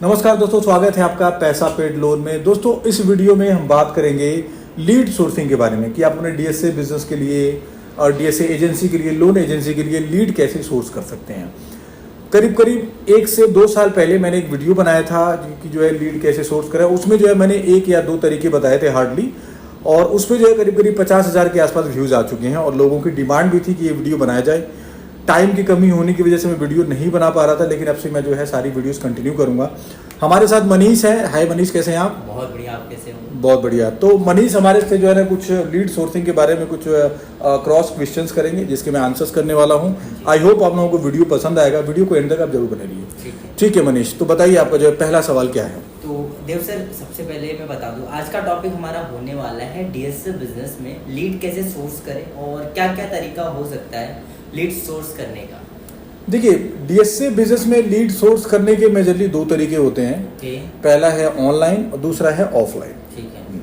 नमस्कार दोस्तों, स्वागत है आपका पैसा पेड लोन में। दोस्तों इस वीडियो में हम बात करेंगे लीड सोर्सिंग के बारे में कि आप अपने डीएसए बिजनेस के लिए और डीएसए एजेंसी के लिए, लोन एजेंसी के लिए लीड कैसे सोर्स कर सकते हैं। करीब करीब 1 से 2 साल पहले मैंने एक वीडियो बनाया था कि जो है लीड कैसे सोर्स करें। उसमें जो है मैंने 1 या 2 तरीके बताए थे हार्डली, और उसमें जो है करीब करीब 50,000 के आसपास व्यूज़ आ चुके हैं और लोगों की डिमांड भी थी कि ये वीडियो बनाया जाए। टाइम की कमी होने की वजह से मैं वीडियो नहीं बना पा रहा था, लेकिन अब से मैं जो है सारी वीडियोस कंटिन्यू करूंगा। हमारे साथ मनीष है। हाय मनीष, कैसे हैं आप? बहुत बढ़िया, आप कैसे हो? बहुत बढ़िया। तो मनीष हमारे से जो है ना कुछ लीड सोर्सिंग के बारे में कुछ क्रॉस क्वेश्चंस करेंगे जिसके मैं आंसर्स करने वाला हूं। आई होप आप लोगों को वीडियो पसंद आएगा। वीडियो को एंड तक आप जरूर बने रहिए। ठीक है मनीष, तो बताइए आपका जो है पहला सवाल क्या है? तो देव सर, सबसे पहले मैं बता दूं, आज का टॉपिक हमारा होने वाला है डीएसए बिजनेस में लीड कैसे सोर्स करें और क्या क्या तरीका हो सकता है लीड सोर्स करने का। देखिए, डीएसए बिजनेस में लीड सोर्स करने के मेजरली 2 तरीके होते हैं। पहला है ऑनलाइन और दूसरा है ऑफलाइन। ठीक है।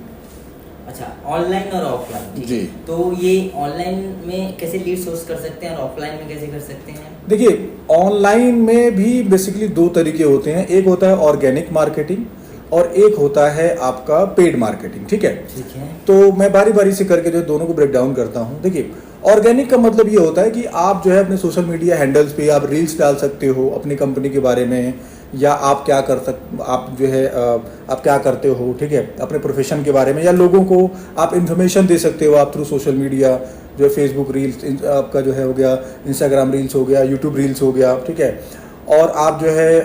अच्छा, ऑनलाइन और ऑफलाइन जी। तो ये ऑनलाइन में कैसे लीड सोर्स कर सकते हैं और ऑफलाइन में कैसे कर सकते हैं? देखिए, ऑनलाइन में भी बेसिकली 2 तरीके होते हैं। एक होता है ऑर्गेनिक मार्केटिंग और एक होता है आपका पेड मार्केटिंग। ठीक है। तो मैं बारी बारी से करके जो दोनों को ब्रेक डाउन करता हूँ। देखिए, ऑर्गेनिक का मतलब ये होता है कि आप जो है अपने सोशल मीडिया हैंडल्स पे आप रील्स डाल सकते हो अपनी कंपनी के बारे में, या आप क्या करते हो, ठीक है, अपने प्रोफेशन के बारे में, या लोगों को आप इन्फॉर्मेशन दे सकते हो आप थ्रू सोशल मीडिया, जो है फेसबुक रील्स आपका जो है हो गया, इंस्टाग्राम रील्स हो गया, यूट्यूब रील्स हो गया। ठीक है। और आप जो है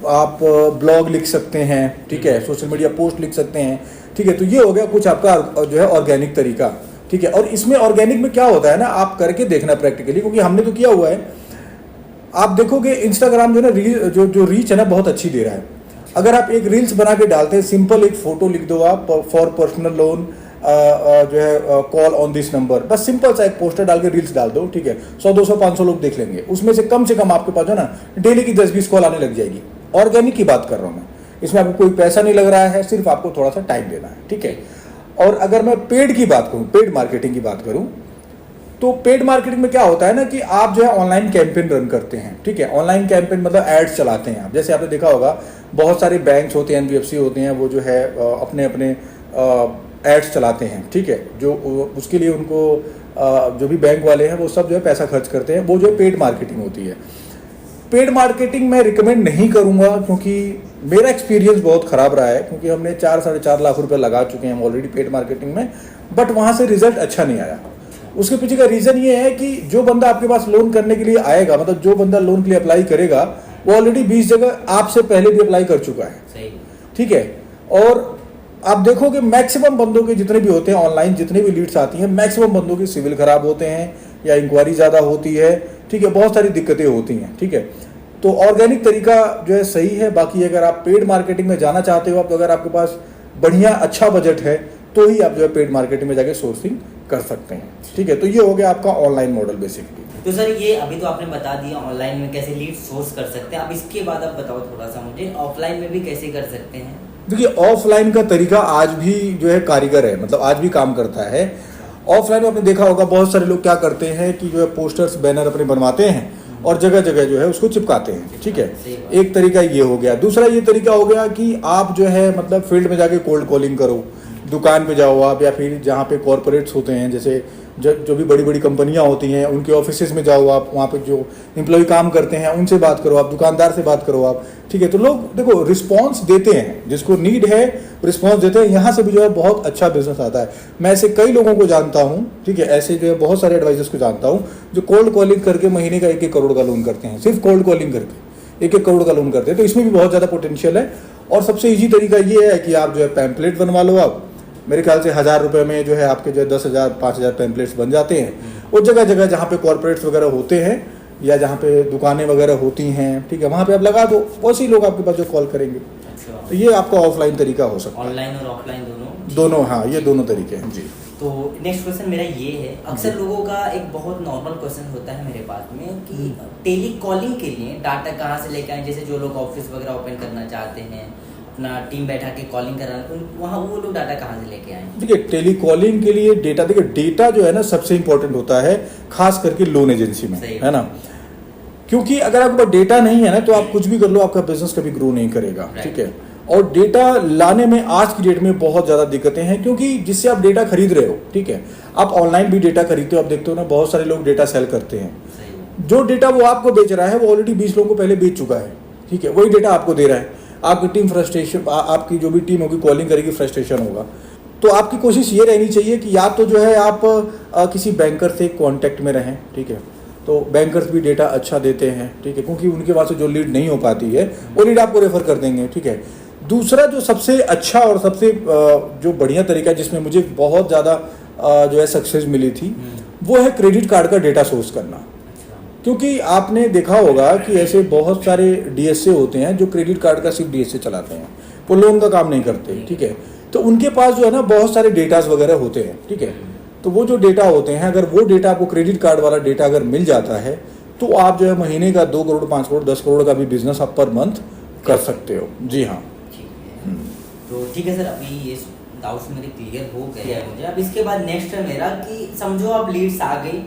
आप ब्लॉग लिख सकते हैं, ठीक है, सोशल मीडिया पोस्ट लिख सकते हैं। ठीक है। तो ये हो गया कुछ आपका जो है ऑर्गेनिक तरीका। ठीक है। और इसमें ऑर्गेनिक में क्या होता है ना, आप करके देखना प्रैक्टिकली, क्योंकि हमने तो किया हुआ है। आप देखोगे इंस्टाग्राम जो ना जो रीच है ना बहुत अच्छी दे रहा है। अगर आप एक रील्स बना के डालते हैं, सिंपल एक फोटो लिख दो आप, फॉर पर्सनल लोन जो है कॉल ऑन दिस नंबर, बस सिंपल सा एक पोस्टर डाल के रील्स डाल दो। ठीक है। 100, 200, 500 लोग देख लेंगे। उसमें से कम आपके पास जो ना डेली की 10-20 कॉल आने लग जाएगी। ऑर्गेनिक की बात कर रहा हूं मैं। इसमें आपको कोई पैसा नहीं लग रहा है, सिर्फ आपको थोड़ा सा टाइम देना है। ठीक है। और अगर मैं पेड की बात करूं, पेड मार्केटिंग की बात करूं, तो पेड मार्केटिंग में क्या होता है ना कि आप जो है ऑनलाइन कैंपेन रन करते हैं। ठीक है। ऑनलाइन कैंपेन मतलब एड्स चलाते हैं आप। जैसे आपने देखा होगा बहुत सारे बैंक्स होते हैं, एनबीएफसी होते हैं, वो जो है अपने अपने एड्स चलाते हैं। ठीक है। जो उसके लिए उनको जो भी बैंक वाले हैं वो सब जो है पैसा खर्च करते हैं, वो जो है पेड मार्केटिंग होती है। पेड मार्केटिंग मैं रिकमेंड नहीं करूंगा, क्योंकि मेरा एक्सपीरियंस बहुत खराब रहा है, क्योंकि हमने 4-4.5 लाख रुपए लगा चुके हैं ऑलरेडी पेड मार्केटिंग में, बट वहां से रिजल्ट अच्छा नहीं आया। उसके पीछे का रीजन ये है कि जो बंदा आपके पास लोन करने के लिए आएगा, मतलब जो बंदा लोन के लिए अप्लाई करेगा, वो ऑलरेडी 20 जगह आपसे पहले भी अप्लाई कर चुका है। ठीक है। और आप देखोगे मैक्सिमम बंदों के जितने भी होते हैं ऑनलाइन, जितने भी लीड्स आती हैं, मैक्सिमम बंदों की सिविल खराब होते हैं या इंक्वायरी ज्यादा होती है। ठीक है। बहुत सारी दिक्कतें होती हैं। ठीक है। तो ऑर्गेनिक तरीका जो है सही है। बाकी अगर आप पेड मार्केटिंग में जाना चाहते हो, तो अगर आपके पास बढ़िया अच्छा बजट है तो ही आप जो है पेड मार्केटिंग में जाके सोर्सिंग कर सकते हैं। ठीक है। तो ये हो गया आपका ऑनलाइन मॉडल बेसिकली। तो सर, ये अभी तो आपने बता दिया ऑनलाइन में कैसे लीड सोर्स कर सकते हैं। अब इसके बाद आप बताओ थोड़ा सा मुझे, ऑफलाइन में भी कैसे कर सकते हैं। देखिए, ऑफलाइन का तरीका आज भी जो है कारीगर है, मतलब आज भी काम करता है। ऑफलाइन में आपने देखा होगा बहुत सारे लोग क्या करते हैं कि जो है पोस्टर्स, बैनर अपने बनवाते हैं और जगह जगह जो है उसको चिपकाते हैं। ठीक है। एक तरीका ये हो गया। दूसरा ये तरीका हो गया कि आप जो है मतलब फील्ड में जाके कोल्ड कॉलिंग करो, दुकान पे जाओ आप, या फिर जहाँ पे कॉर्पोरेट्स होते हैं, जैसे जो भी बड़ी बड़ी कंपनियां होती हैं उनके ऑफिसेज में जाओ आप, वहाँ पे जो एम्प्लॉय काम करते हैं उनसे बात करो आप, दुकानदार से बात करो आप। ठीक है। तो लोग देखो रिस्पांस देते हैं, जिसको नीड है रिस्पांस देते हैं। यहाँ से भी जो है बहुत अच्छा बिजनेस आता है। मैं ऐसे कई लोगों को जानता हूँ। ठीक है। ऐसे जो है बहुत सारे एडवाइजर्स को जानता हूँ जो कोल्ड कॉलिंग करके महीने का 1-1 करोड़ का लोन करते हैं। सिर्फ कोल्ड कॉलिंग करके 1-1 करोड़ का लोन करते हैं। तो इसमें भी बहुत ज़्यादा पोटेंशियल है। और सबसे ईजी तरीका ये है कि आप जो है पैम्पलेट बनवा लो। आप मेरे ख्याल से 1000 रुपये में जो है आपके जो है 10,000, 5,000 पैम्पलेट्स बन जाते हैं। वो जगह जगह जहाँ पे कॉर्पोरेट्स वगैरह होते हैं या जहाँ पे दुकानें वगैरह होती हैं, ठीक है, वहाँ पे आप लगा दो, बहुत ही लोग आपके पास जो कॉल करेंगे। तो ये आपका ऑफलाइन तरीका हो सकता है। ऑनलाइन और ऑफलाइन दोनों। हाँ, ये दोनों तरीके हैं जी। तो नेक्स्ट क्वेश्चन मेरा ये है, अक्सर लोगों का एक बहुत नॉर्मल क्वेश्चन होता है मेरे पास में कि टेली कॉलिंग के लिए डाटा कहाँ से लेके आए। जैसे जो लोग ऑफिस वगैरह ओपन करना चाहते हैं, अपना टीम बैठा के कॉलिंग कर रहा है, वहाँ वो लोग डाटा कहाँ से लेके आए? देखिए, टेली कॉलिंग के लिए डेटा, देखिए डेटा जो है ना सबसे इंपॉर्टेंट होता है, खास करके लोन एजेंसी में, है ना। क्योंकि अगर आपके पास डेटा नहीं है ना तो आप कुछ भी कर लो, आपका बिजनेस कभी ग्रो नहीं करेगा, ठीक है। और डेटा लाने में आज की डेट में बहुत ज़्यादा दिक्कतें हैं, क्योंकि जिससे आप डेटा खरीद रहे हो, ठीक है, आप ऑनलाइन भी डेटा खरीदते हो, आप देखते हो ना बहुत सारे लोग डेटा सेल करते हैं। जो डेटा वो आपको बेच रहा है वो ऑलरेडी 20 लोगों को पहले बेच चुका है, ठीक है, वही डेटा आपको दे रहा है। आपकी टीम फ्रस्ट्रेशन, आपकी जो भी टीम होगी कॉलिंग करेगी, फ्रस्ट्रेशन होगा। तो आपकी कोशिश ये रहनी चाहिए कि या तो जो है आप किसी बैंकर से कांटेक्ट में रहें, ठीक है, तो बैंकर्स भी डेटा अच्छा देते हैं, ठीक है, क्योंकि उनके पास जो लीड नहीं हो पाती है वो लीड आपको रेफर कर देंगे, ठीक है। दूसरा जो सबसे अच्छा और सबसे जो बढ़िया तरीका है जिसमें मुझे बहुत ज़्यादा जो है सक्सेस मिली थी, वो है क्रेडिट कार्ड का डेटा सोर्स करना। क्योंकि आपने देखा होगा कि ऐसे बहुत सारे डीएसए होते हैं जो क्रेडिट कार्ड का सिर्फ डीएसए चलाते हैं, वो लोन का काम नहीं करते, ठीक है। तो उनके पास जो है ना बहुत सारे डेटास वगैरह होते हैं, ठीक है। तो वो जो डेटा होते हैं, अगर वो डेटा आपको क्रेडिट कार्ड वाला डेटा अगर मिल जाता है तो आप जो है महीने का 2 करोड़ 5 करोड़ 10 करोड़ का भी बिजनेस आप पर मंथ कर सकते हो। जी हाँ, तो ठीक है सर, अभी ये डाउट्स मेरे क्लियर हो गए हैं मुझे। अब इसके बाद नेक्स्ट है मेरा कि समझो अब लीड्स आ गई,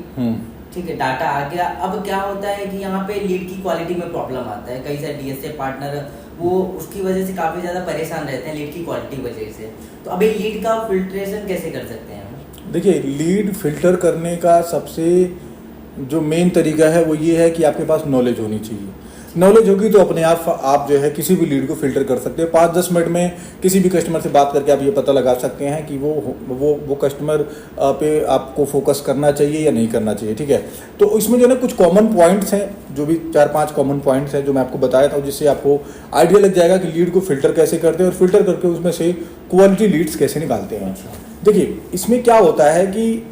ठीक है, डाटा आ गया, अब क्या होता है कि यहाँ पे लीड की क्वालिटी में प्रॉब्लम आता है। कई सारे डीएसए पार्टनर वो उसकी वजह से काफ़ी ज़्यादा परेशान रहते हैं लीड की क्वालिटी वजह से। तो अभी लीड का फिल्ट्रेशन कैसे कर सकते हैं? देखिए, लीड फिल्टर करने का सबसे जो मेन तरीका है वो ये है कि आपके पास नॉलेज होनी चाहिए। नॉलेज होगी तो अपने आप जो है किसी भी लीड को फिल्टर कर सकते हैं। 5-10 मिनट में किसी भी कस्टमर से बात करके आप ये पता लगा सकते हैं कि वो कस्टमर पे आपको फोकस करना चाहिए या नहीं करना चाहिए, ठीक है। तो इसमें जो है ना कुछ कॉमन पॉइंट्स हैं, जो भी 4-5 कॉमन पॉइंट्स हैं जो मैं आपको बताया था, जिससे आपको आइडिया लग जाएगा कि लीड को फिल्टर कैसे करते हैं और फिल्टर करके उसमें से क्वालिटी लीड्स कैसे निकालते हैं। देखिए, इसमें क्या होता है कि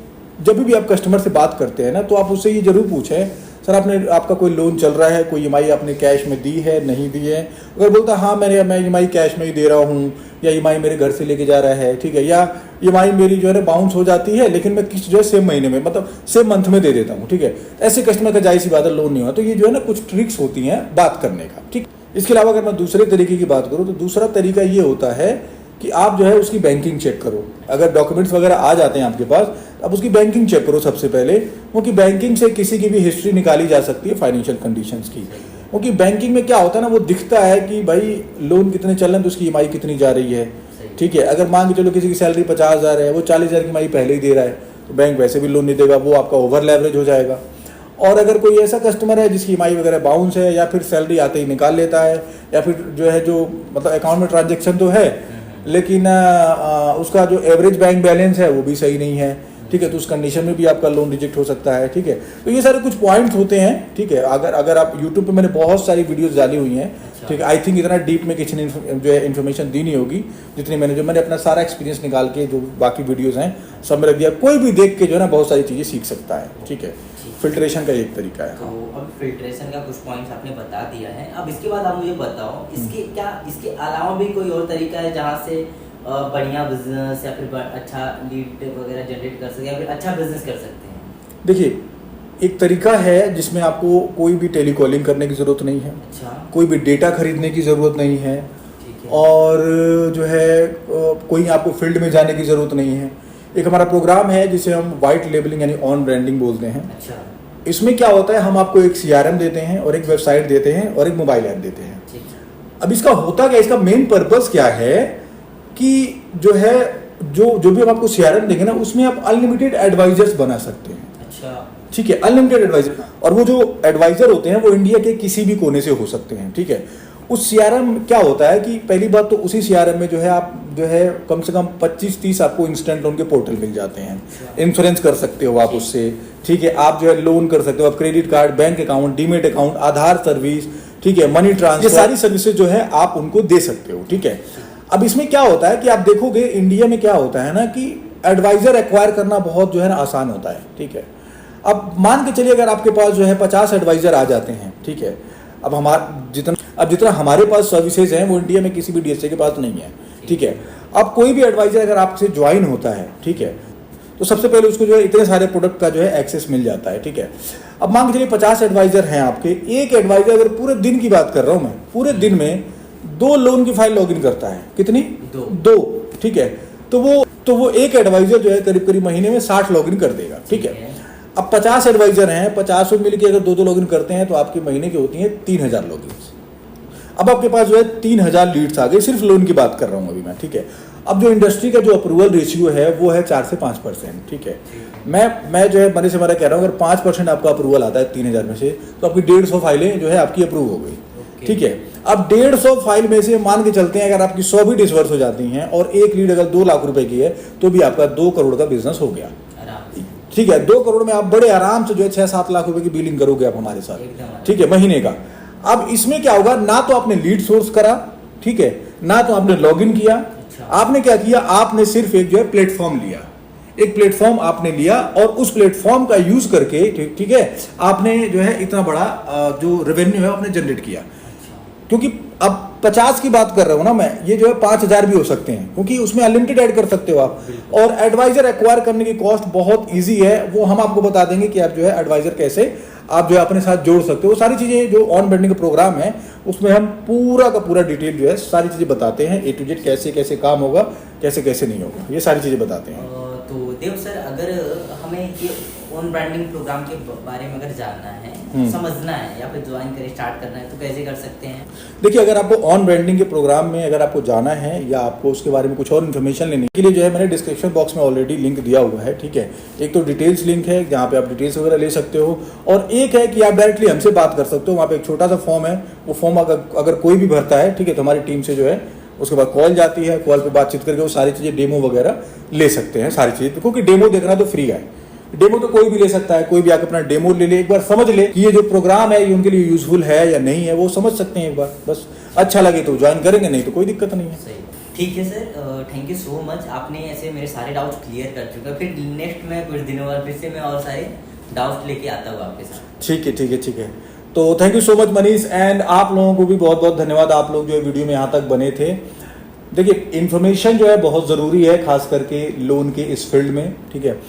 जब भी आप कस्टमर से बात करते हैं ना तो आप उससे ये जरूर पूछें, सर आपका कोई लोन चल रहा है, कोई ईएमआई आपने कैश में दी है, नहीं दी है। अगर बोलता हाँ मैं ईएमआई कैश में ही दे रहा हूँ, या ईएमआई मेरे घर से लेके जा रहा है, ठीक है, या ईएमआई मेरी जो है ना बाउंस हो जाती है लेकिन मैं किस्त जो है सेम महीने में, मतलब सेम मंथ में दे देता हूँ, ठीक है, ऐसे कस्टमर का जाहिर सी बात है लोन नहीं हुआ। तो ये जो है ना कुछ ट्रिक्स होती हैं बात करने का, ठीक। इसके अलावा अगर मैं दूसरे तरीके की बात करूँ तो दूसरा तरीका ये होता है कि आप जो है उसकी बैंकिंग चेक करो। अगर डॉक्यूमेंट्स वगैरह आ जाते हैं आपके पास, आप उसकी बैंकिंग चेक करो सबसे पहले, क्योंकि बैंकिंग से किसी की भी हिस्ट्री निकाली जा सकती है फाइनेंशियल कंडीशंस की। क्योंकि बैंकिंग में क्या होता है ना, वो दिखता है कि भाई लोन कितने चल रहे हैं तो उसकी ईएमआई कितनी जा रही है, ठीक है। अगर मान के चलो किसी की सैलरी 50,000 है, वो 40,000 की ईएमआई पहले ही दे रहा है, तो बैंक वैसे भी लोन नहीं देगा, वो आपका ओवर लेवरेज हो जाएगा। और अगर कोई ऐसा कस्टमर है जिसकी ईएमआई वगैरह बाउंस है, या फिर सैलरी आते ही निकाल लेता है, या फिर जो है जो मतलब अकाउंट में ट्रांजेक्शन तो है लेकिन उसका जो एवरेज बैंक बैलेंस है वो भी सही नहीं है, ठीक है, तो उस कंडीशन में भी आपका लोन रिजेक्ट हो सकता है, ठीक है। तो ये सारे कुछ पॉइंट्स होते हैं, ठीक है। अगर आप यूट्यूब पे मैंने बहुत सारी वीडियोस डाली हुई हैं, ठीक है। आई थिंक इतना डीप में किसी ने जो है इन्फॉर्मेशन दी नहीं होगी जितनी मैंने अपना सारा एक्सपीरियंस निकाल के जो बाकी वीडियोज़ हैं सब में रख दिया। कोई भी देख के जो है ना बहुत सारी चीज़ें सीख सकता है, ठीक है। फिल्ट्रेशन का एक तरीका है। तो अब फिल्ट्रेशन का कुछ पॉइंट्स आपने बता दिया है। अब इसके बाद आप मुझे बताओ इसके अलावा भी कोई और तरीका है जहाँ से बढ़िया बिजनेस या फिर अच्छा लीड वगैरह जनरेट कर सकते हैं या फिर अच्छा बिजनेस कर सकते हैं? देखिए, एक तरीका है जिसमें आपको कोई भी टेलीकॉलिंग करने की ज़रूरत नहीं है, अच्छा, कोई भी डेटा खरीदने की ज़रूरत नहीं है, और जो है कोई आपको फील्ड में जाने की ज़रूरत नहीं है। एक हमारा प्रोग्राम है जिसे हम वाइट लेबलिंग यानी ऑन ब्रांडिंग बोलते हैं। अच्छा। इसमें क्या होता है, हम आपको एक CRM देते हैं और एक वेबसाइट देते हैं और एक मोबाइल ऐप देते हैं। अब इसका होता क्या, इसका मेन पर्पस क्या है कि जो है जो भी हम आपको CRM देंगे ना उसमें आप अनलिमिटेड एडवाइजर्स बना सकते हैं। अच्छा, ठीक है, अनलिमिटेड एडवाइजर। और वो जो एडवाइजर होते हैं वो इंडिया के किसी भी कोने से हो सकते हैं, ठीक है। उस CRM क्या होता है कि पहली बात तो उसी CRM में जो है आप जो है कम से कम 25-30 आपको इंस्टेंट लोन के पोर्टल मिल जाते हैं। इंश्योरेंस कर सकते हो आप उससे, ठीक है। आप जो है लोन कर सकते हो, आप credit card, bank account, demat account, Aadhaar service, ठीक है, मनी ट्रांसफर, ये सारी सर्विसेज जो है आप उनको दे सकते हो, ठीक है। अब इसमें क्या होता है कि आप देखोगे इंडिया में क्या होता है ना कि एडवाइजर एक्वायर करना बहुत जो है ना आसान होता है, ठीक है। अब मान के चलिए अगर आपके पास जो है 50 एडवाइजर आ जाते हैं, ठीक है। अब जितना हमारे पास सर्विसेज हैं वो इंडिया में किसी भी डीएसए के पास नहीं है, ठीक है। अब कोई भी एडवाइजर अगर आपसे ज्वाइन होता है, ठीक है, तो सबसे पहले उसको जो है इतने सारे प्रोडक्ट का जो है एक्सेस मिल जाता है, ठीक है। अब मान के चलिए 50 एडवाइजर हैं आपके, एक एडवाइजर अगर पूरे दिन की बात कर रहा हूं मैं, पूरे दिन में 2 लोन की फाइल लॉगिन करता है। कितनी? 2, ठीक है। तो वो एक एडवाइजर जो है करीब करीब महीने में 60 लॉगिन कर देगा, ठीक है। अब 50 एडवाइजर हैं, 50 में मिलकर अगर 2-2 लॉगिन करते हैं तो आपके महीने की होती हैं 3000 लॉगिन। अब आपके पास जो है 3000 लीड्स आ गए, सिर्फ लोन की बात कर रहा हूँ अभी मैं, ठीक है। अब जो इंडस्ट्री का जो अप्रूवल रेशियो है वो है 4 से 5%, ठीक है। मैं जो है मनी से मरा कह रहा हूँ, अगर 5% आपका अप्रूवल आता है 3000 में से, तो आपकी 150 फाइलें जो है आपकी अप्रूव हो गई, ठीक है। अब 150 फाइल में से मान के चलते हैं अगर आपकी 100 भी डिसवर्स हो जाती हैं और एक लीड अगर 2 लाख रुपए की है तो भी आपका 2 करोड़ का बिजनेस हो गया, ठीक है। 2 करोड़ में आप बड़े आराम से जो है 6-7 लाख रुपए की बिलिंग करोगे आप हमारे साथ, ठीक है, महीने का। अब इसमें क्या होगा, ना तो आपने लीड सोर्स करा, ठीक है, ना तो आपने लॉगिन किया। आपने क्या किया, आपने सिर्फ एक जो है प्लेटफॉर्म लिया, एक प्लेटफॉर्म आपने लिया और उस प्लेटफॉर्म का यूज करके, ठीक है, आपने जो है इतना बड़ा जो रेवेन्यू है आपने जनरेट किया। क्योंकि अब 50 की बात कर रहा हूं ना मैं, ये जो है 5000 भी हो सकते हैं, क्योंकि उसमें अनलिमिटेड ऐड कर सकते हो आप। और एडवाइजर एक्वायर करने की कॉस्ट बहुत इजी है, वो हम आपको बता देंगे कि आप जो है एडवाइजर कैसे आप जो है अपने साथ जोड़ सकते हो। सारी चीजें जो ऑन ब्रांडिंग का प्रोग्राम है उसमें हम पूरा का पूरा डिटेल जो है सारी चीजें बताते हैं, A to Z कैसे कैसे काम होगा, कैसे कैसे नहीं होगा, ये सारी चीजें बताते हैं। तो देव सर, अगर हमें ये ऑन ब्रांडिंग प्रोग्राम के बारे में अगर जानना है, समझना है या फिर ज्वाइन करें, स्टार्ट करना है, तो कैसे कर सकते हैं? देखिए, अगर आपको ऑन ब्रांडिंग के प्रोग्राम में अगर आपको जाना है या आपको उसके बारे में कुछ और इन्फॉर्मेशन लेने के लिए जो है मैंने डिस्क्रिप्शन बॉक्स में ऑलरेडी लिंक दिया हुआ है, ठीक है। एक तो डिटेल्स लिंक है जहाँ पे आप डिटेल्स वगैरह ले सकते हो, और एक है कि आप डायरेक्टली हमसे बात कर सकते हो। वहाँ पे एक छोटा सा फॉर्म है, वो फॉर्म अगर कोई भी भरता है, ठीक है, तो हमारी टीम से जो है उसके बाद कॉल जाती है, कॉल पे बातचीत करके वो सारी चीज़ें डेमो वगैरह ले सकते हैं, सारी चीज़ें, क्योंकि डेमो देखना तो फ्री है। डेमो तो कोई भी ले सकता है, कोई भी आकर अपना डेमो ले ले, एक बार समझ ले कि ये जो प्रोग्राम है ये उनके लिए यूजफुल है या नहीं है, वो समझ सकते हैं एक बार। बस अच्छा लगे तो ज्वाइन करेंगे, नहीं तो कोई दिक्कत नहीं है। सही, ठीक है sir, thank you so much. आपने ऐसे मेरे सारे डाउट्स क्लियर कर चुका। फिर नेक्स्ट में कुछ दिनों बाद फिर से मैं और सारे डाउट्स लेके आता हूँ आपके साथ। ठीक है, ठीक है, ठीक है। तो thank you so much Manish, and आप लोगों को भी बहुत बहुत धन्यवाद, आप लोग जो वीडियो में यहाँ तक बने थे। देखिए, इन्फॉर्मेशन जो है बहुत ज़रूरी है, खास करके लोन के इस फील्ड में, ठीक है।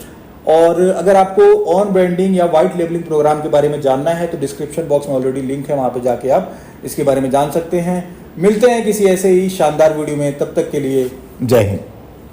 और अगर आपको ऑन ब्रांडिंग या वाइट लेबलिंग प्रोग्राम के बारे में जानना है तो डिस्क्रिप्शन बॉक्स में ऑलरेडी लिंक है, वहाँ पे जाके आप इसके बारे में जान सकते हैं। मिलते हैं किसी ऐसे ही शानदार वीडियो में, तब तक के लिए जय हिंद।